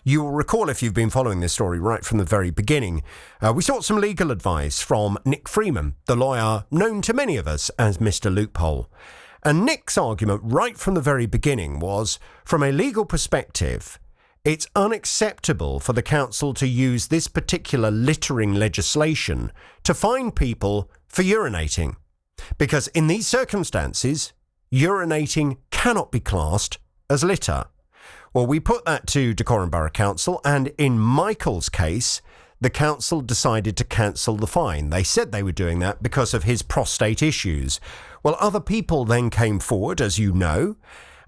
you will recall, if you've been following this story right from the very beginning, we sought some legal advice from Nick Freeman, the lawyer known to many of us as Mr. Loophole. And Nick's argument right from the very beginning was, from a legal perspective, it's unacceptable for the council to use this particular littering legislation to fine people for urinating. Because in these circumstances, urinating cannot be classed as litter. Well, we put that to Dacorum Borough Council, and in Michael's case, the council decided to cancel the fine. They said they were doing that because of his prostate issues. Well, other people then came forward, as you know,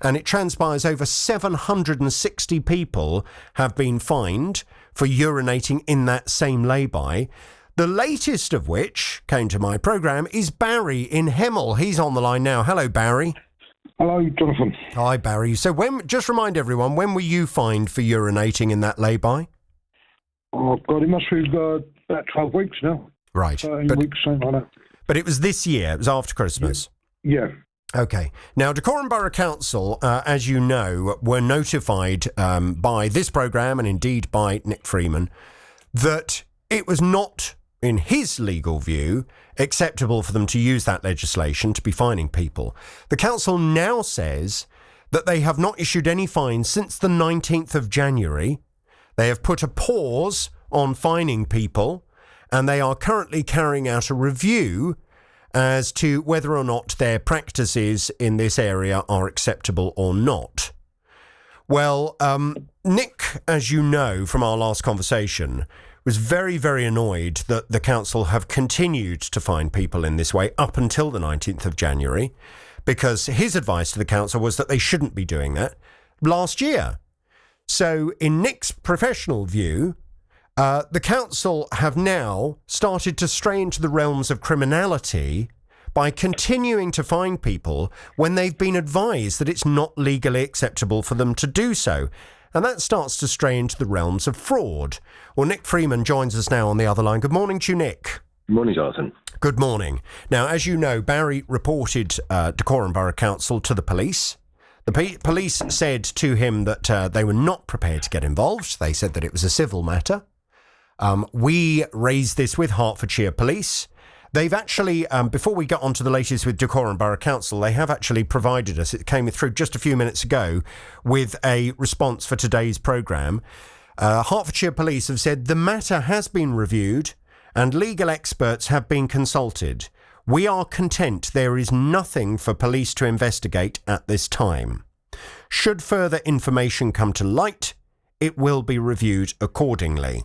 and it transpires over 760 people have been fined for urinating in that same lay-by. The latest of which came to my programme is Barry in Hemel. He's on the line now. Hello, Barry. Hello, Jonathan. Hi, Barry. So just remind everyone, when were you fined for urinating in that lay-by? Oh, God, it must be about 12 weeks now. Right. 13 weeks, something like that. But it was this year. It was after Christmas. Yeah. Okay. Now, Dacorum Borough Council, as you know, were notified by this programme and indeed by Nick Freeman that it was not, in his legal view, acceptable for them to use that legislation to be fining people. The council now says that they have not issued any fines since the 19th of January. They have put a pause on fining people, and they are currently carrying out a review as to whether or not their practices in this area are acceptable or not. Well, Nick, as you know from our last conversation, was very, very annoyed that the council have continued to fine people in this way up until the 19th of January, because his advice to the council was that they shouldn't be doing that last year. So in Nick's professional view, the council have now started to stray into the realms of criminality by continuing to fine people when they've been advised that it's not legally acceptable for them to do so. And that starts to stray into the realms of fraud. Well, Nick Freeman joins us now on the other line. Good morning to you, Nick. Good morning, Jonathan. Good morning. Now, as you know, Barry reported Dacorum Borough Council to the police. The police said to him that they were not prepared to get involved. They said that it was a civil matter. We raised this with Hertfordshire Police. They've actually, before we get on to the latest with Dacorum Borough Council, they have actually provided us, it came through just a few minutes ago, with a response for today's programme. Hertfordshire Police have said the matter has been reviewed and legal experts have been consulted. We are content there is nothing for police to investigate at this time. Should further information come to light, it will be reviewed accordingly.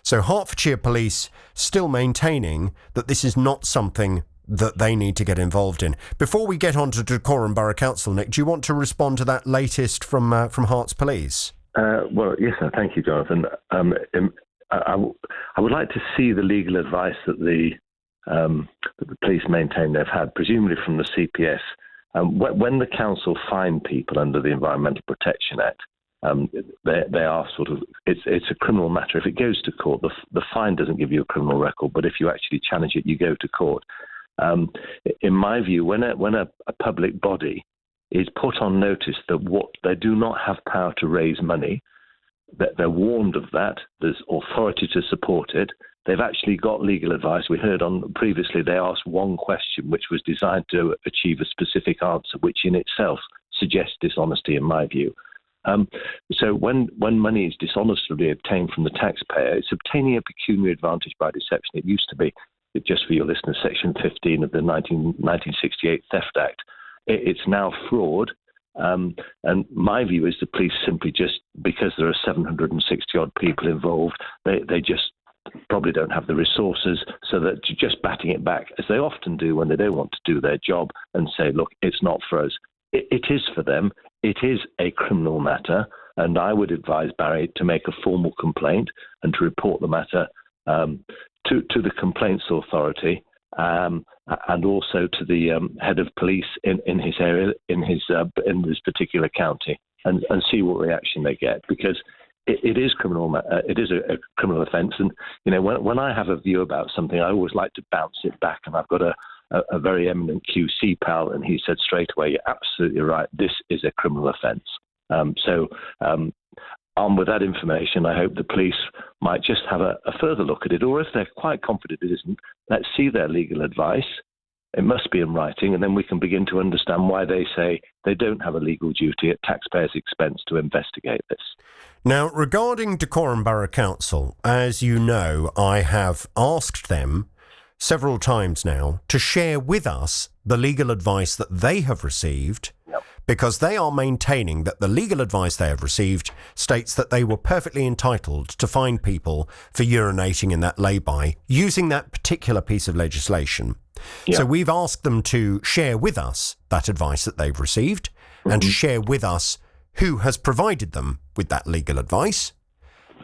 So Hertfordshire Police still maintaining that this is not something that they need to get involved in. Before we get on to Dacorum Borough Council, Nick, do you want to respond to that latest from Herts Police? Well, yes, sir. Thank you, Jonathan. I would like to see the legal advice that the police maintain they've had, presumably from the CPS. When the council fine people under the Environmental Protection Act, they are sort of, it's a criminal matter. If it goes to court, the fine doesn't give you a criminal record, but if you actually challenge it, you go to court. In my view, when a public body is put on notice that they do not have power to raise money, that they're warned of that, there's authority to support it, they've actually got legal advice. We heard on previously they asked one question which was designed to achieve a specific answer, which in itself suggests dishonesty in my view. So when money is dishonestly obtained from the taxpayer, it's obtaining a pecuniary advantage by deception. It used to be, just for your listeners, Section 15 of the 1968 Theft Act. It's now fraud. And my view is the police simply just, because there are 760 odd people involved, they just probably don't have the resources, so that just batting it back, as they often do when they don't want to do their job, and say, look, it's not for us. It is for them. It is a criminal matter, and I would advise Barry to make a formal complaint and to report the matter to the complaints authority, and also to the head of police in his area, in this particular county, and see what reaction they get, because it is criminal. It is a criminal offence, and when I have a view about something, I always like to bounce it back, and I've got a very eminent QC pal, and he said straight away, "You're absolutely right. This is a criminal offence." So armed with that information, I hope the police might just have a further look at it, or if they're quite confident it isn't, let's see their legal advice. It must be in writing, and then we can begin to understand why they say they don't have a legal duty at taxpayers' expense to investigate this. Now, regarding Dacorum Borough Council, as you know, I have asked them several times now to share with us the legal advice that they have received, because they are maintaining that the legal advice they have received states that they were perfectly entitled to fine people for urinating in that lay-by using that particular piece of legislation. So we've asked them to share with us that advice that they've received and to share with us who has provided them with that legal advice.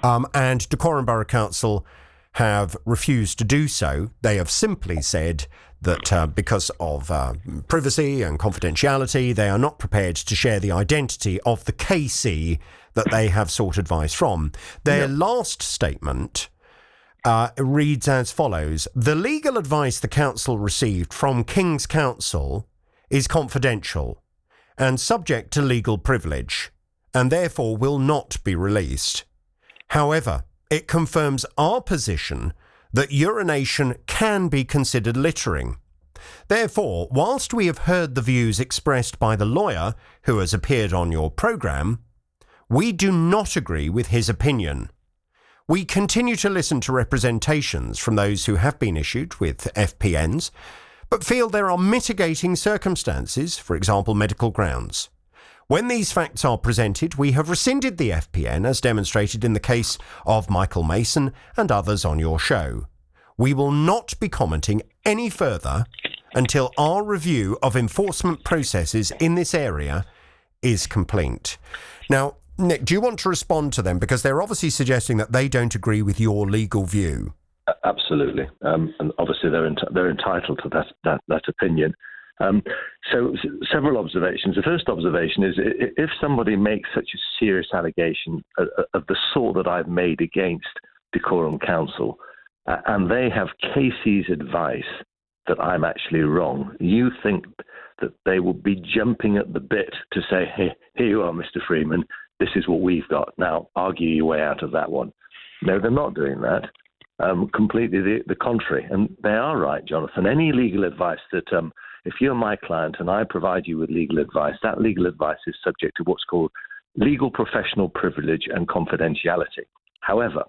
And Dacorum Borough Council have refused to do so. They have simply said that because of privacy and confidentiality, they are not prepared to share the identity of the KC that they have sought advice from. Their last statement reads as follows: the legal advice the council received from King's Counsel is confidential and subject to legal privilege, and therefore will not be released. However, it confirms our position that urination can be considered littering. Therefore, whilst we have heard the views expressed by the lawyer who has appeared on your programme, we do not agree with his opinion. We continue to listen to representations from those who have been issued with FPNs, but feel there are mitigating circumstances, for example, medical grounds. When these facts are presented, we have rescinded the FPN as demonstrated in the case of Michael Mason and others on your show. We will not be commenting any further until our review of enforcement processes in this area is complete. Now, Nick, do you want to respond to them? Because they're obviously suggesting that they don't agree with your legal view. Absolutely. And obviously they're entitled to that opinion. So several observations. The first observation is if somebody makes such a serious allegation of the sort that I've made against Dacorum Council, and they have KC's advice that I'm actually wrong, you think that they will be jumping at the bit to say, hey, here you are, Mr. Freeman, this is what we've got. Now, argue your way out of that one. No, they're not doing that. Completely the contrary. And they are right, Jonathan. Any legal advice that, if you're my client and I provide you with legal advice, that legal advice is subject to what's called legal professional privilege and confidentiality. However,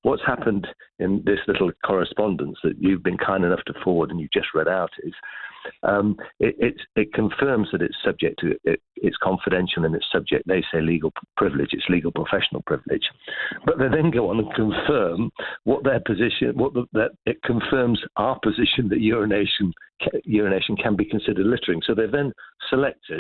what's happened in this little correspondence that you've been kind enough to forward and you've just read out is it confirms that it's subject to it's confidential and it's subject. They say legal privilege. It's legal professional privilege, but they then go on and confirm what their position. That it confirms our position that urination can be considered littering. So they've then selected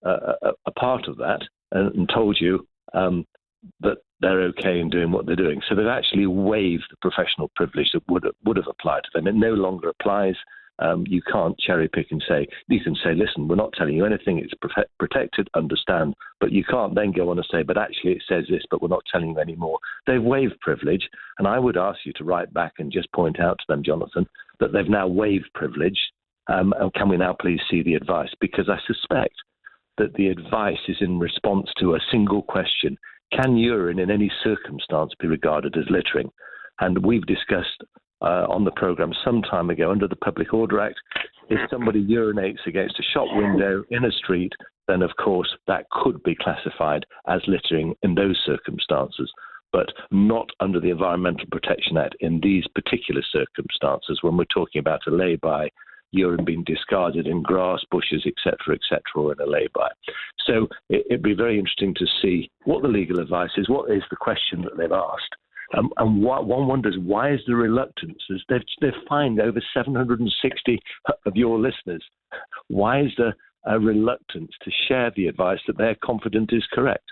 a part of that and told you that they're okay in doing what they're doing. So they've actually waived the professional privilege that would have applied to them. It no longer applies. You can't cherry pick and say, you can say, listen, we're not telling you anything, it's protected, understand, but you can't then go on and say, but actually it says this, but we're not telling you anymore. They've waived privilege, and I would ask you to write back and just point out to them, Jonathan, that they've now waived privilege, and can we now please see the advice? Because I suspect that the advice is in response to a single question: can urine in any circumstance be regarded as littering? And we've discussed on the programme some time ago, under the Public Order Act, if somebody urinates against a shop window in a street, then of course that could be classified as littering in those circumstances, but not under the Environmental Protection Act in these particular circumstances when we're talking about a lay-by, urine being discarded in grass, bushes, etc., or in a lay-by. So it'd be very interesting to see what the legal advice is, what is the question that they've asked. And one wonders, why is the reluctance? They've fined over 760 of your listeners. Why is there a reluctance to share the advice that they're confident is correct?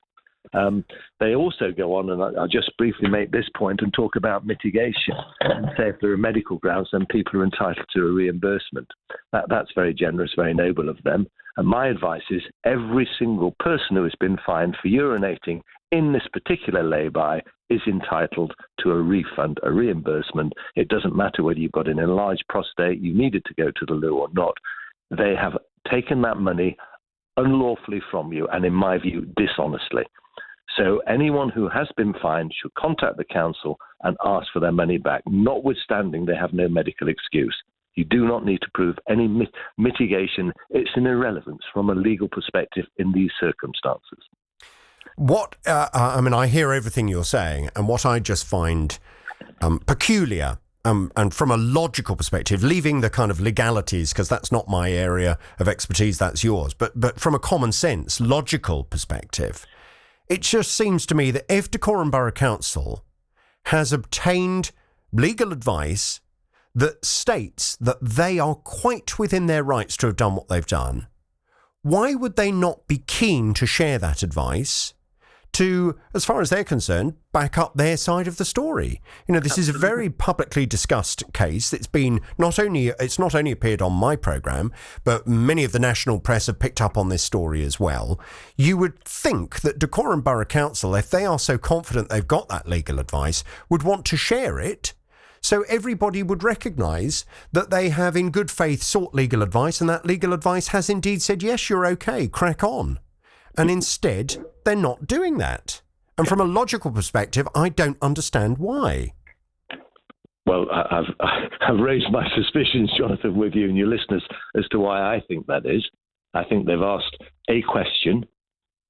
They also go on, and I'll just briefly make this point and talk about mitigation and say if there are medical grounds, then people are entitled to a reimbursement. That's very generous, very noble of them. And my advice is every single person who has been fined for urinating in this particular lay-by is entitled to a refund, a reimbursement. It doesn't matter whether you've got an enlarged prostate, you needed to go to the loo or not. They have taken that money unlawfully from you and, in my view, dishonestly. So anyone who has been fined should contact the council and ask for their money back, notwithstanding they have no medical excuse. You do not need to prove any mitigation. It's an irrelevance from a legal perspective in these circumstances. I hear everything you're saying, and what I just find peculiar, and from a logical perspective, leaving the kind of legalities, because that's not my area of expertise, that's yours, but from a common sense, logical perspective, it just seems to me that if Dacorum Borough Council has obtained legal advice that states that they are quite within their rights to have done what they've done, why would they not be keen to share that advice to, as far as they're concerned, back up their side of the story? You know, this is a very publicly discussed case. It's not only appeared on my programme, but many of the national press have picked up on this story as well. You would think that Dacorum Borough Council, if they are so confident they've got that legal advice, would want to share it, so everybody would recognise that they have in good faith sought legal advice, and that legal advice has indeed said, yes, you're okay, crack on. And instead, they're not doing that. And from a logical perspective, I don't understand why. Well, I've raised my suspicions, Jonathan, with you and your listeners as to why I think that is. I think they've asked a question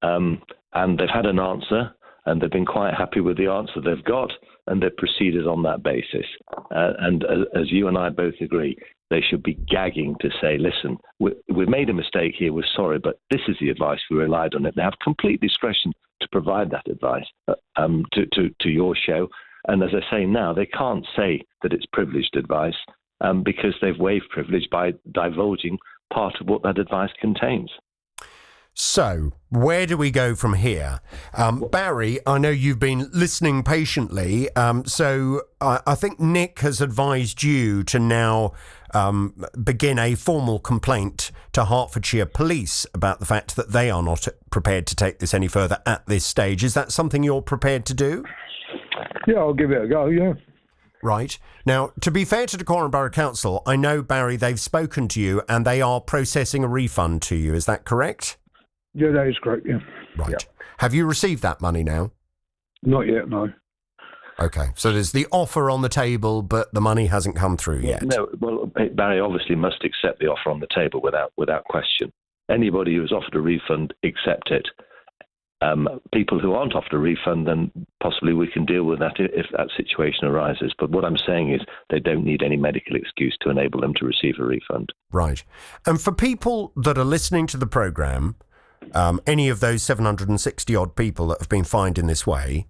and they've had an answer, and they've been quite happy with the answer they've got, and they've proceeded on that basis. And as you and I both agree, they should be gagging to say, listen, we made a mistake here, we're sorry, but this is the advice, we relied on it. They have complete discretion to provide that advice to your show. And as I say now, they can't say that it's privileged advice because they've waived privilege by divulging part of what that advice contains. So, where do we go from here? Barry, I know you've been listening patiently, so I think Nick has advised you to now begin a formal complaint to Hertfordshire Police about the fact that they are not prepared to take this any further at this stage. Is that something you're prepared to do? Yeah, I'll give it a go, yeah. Right. Now, to be fair to Dacorum Borough Council, I know, Barry, they've spoken to you and they are processing a refund to you. Is that correct? Yeah, that is correct, yeah. Right. Yeah. Have you received that money now? Not yet, no. Okay, so there's the offer on the table, but the money hasn't come through yet. No, well, Barry obviously must accept the offer on the table without question. Anybody who's offered a refund, accept it. People who aren't offered a refund, then possibly we can deal with that if that situation arises. But what I'm saying is they don't need any medical excuse to enable them to receive a refund. Right. And for people that are listening to the programme, any of those 760 odd people that have been fined in this way,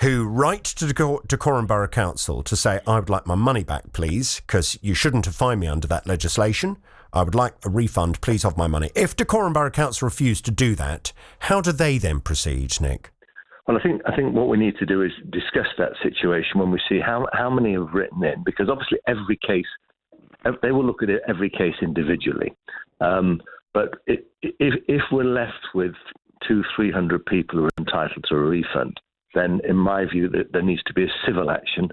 who write to Dacorum Borough Council to say, I would like my money back, please, because you shouldn't have fined me under that legislation. I would like a refund, please, of my money. If Dacorum Borough Council refuse to do that, how do they then proceed, Nick? Well, I think what we need to do is discuss that situation when we see how many have written in, because obviously every case, they will look at it, every case individually. But if we're left with 200-300 people who are entitled to a refund, then in my view there needs to be a civil action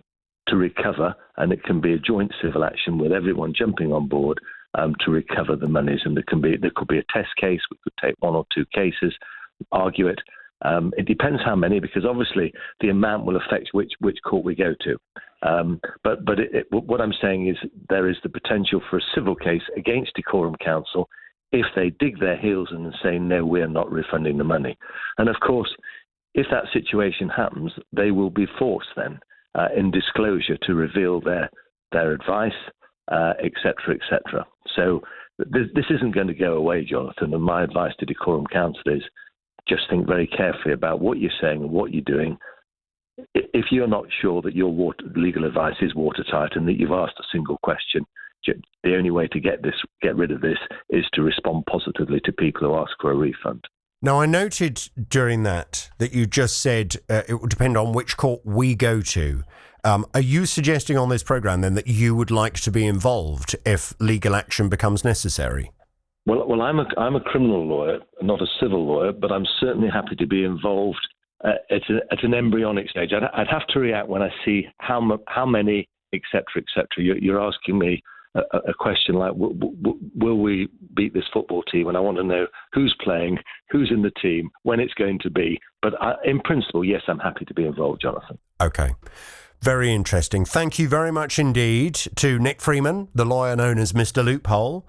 to recover, and it can be a joint civil action with everyone jumping on board to recover the monies. And there could be a test case. We could take one or two cases, argue it. It depends how many, because obviously the amount will affect which court we go to. But what I'm saying is there is the potential for a civil case against Dacorum Council if they dig their heels in and say, no, we're not refunding the money. And of course, if that situation happens, they will be forced then in disclosure to reveal their advice, et cetera, et cetera. So this isn't going to go away, Jonathan, and my advice to Dacorum Council is just think very carefully about what you're saying and what you're doing. If you're not sure that your legal advice is watertight and that you've asked a single question, the only way to get rid of this is to respond positively to people who ask for a refund. Now, I noted during that you just said it would depend on which court we go to. Are you suggesting on this programme then that you would like to be involved if legal action becomes necessary? Well, I'm a criminal lawyer, not a civil lawyer, but I'm certainly happy to be involved at an embryonic stage. I'd have to react when I see how many, et cetera, et cetera. You're asking me a question like, will we beat this football team? And I want to know who's playing, who's in the team, when it's going to be. But in principle, yes, I'm happy to be involved, Jonathan. Okay. Very interesting. Thank you very much indeed to Nick Freeman, the lawyer known as Mr. Loophole.